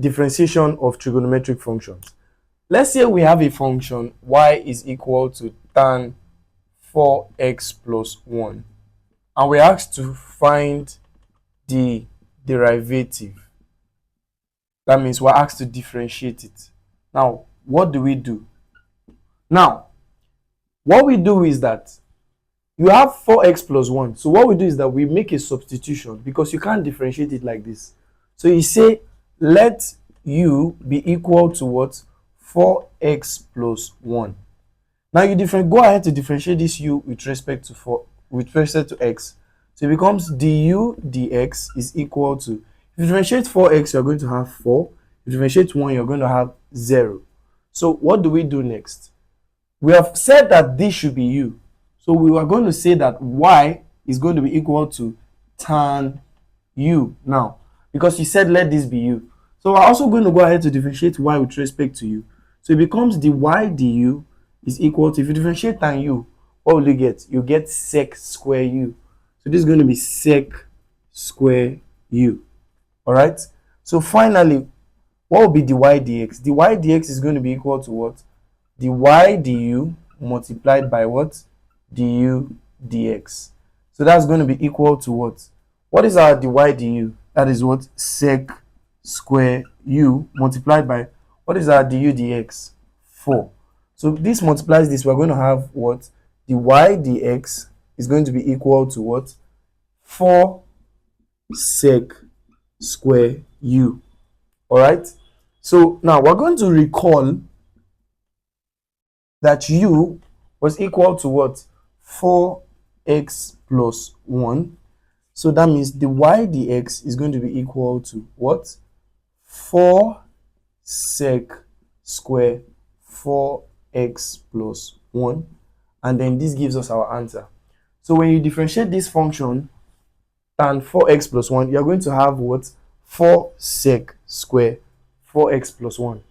differentiation of trigonometric functions. Let's say we have a function y is equal to tan 4x plus 1, and we're asked to find the derivative. That means we're asked to differentiate it. Now, what do? Now, what we do is that you have 4x plus 1. So what we do is that we make a substitution, because you can't differentiate it like this. So you say, let u be equal to what? 4x plus 1. Now you go ahead to differentiate this u with respect to x. So it becomes du dx is equal to, if you differentiate 4x, you're going to have 4. If you differentiate 1, you're going to have 0. So what do we do next? We have said that this should be u. So we are going to say that y is going to be equal to tan u now, because you said let this be u. So we're also going to go ahead to differentiate y with respect to u. So it becomes dy du is equal to, if you differentiate tan u, what will you get? You get sec² u. So this is going to be sec² u. Alright? So finally, what will be dy dx? Dy dx is going to be equal to what? Dy du multiplied by what? Du dx. So that's going to be equal to what? What is our dy du? That is what? Sec² u multiplied by, what is our du dx? 4. So this multiplies this, we're going to have what? Dy dx is going to be equal to what? 4 sec² u. Alright? So now we're going to recall that u was equal to what? 4x plus 1. So that means the y dx is going to be equal to what? 4 sec² 4x plus 1. And then this gives us our answer. So when you differentiate this function, tan 4x plus 1, you're going to have what? 4 sec² 4x plus 1.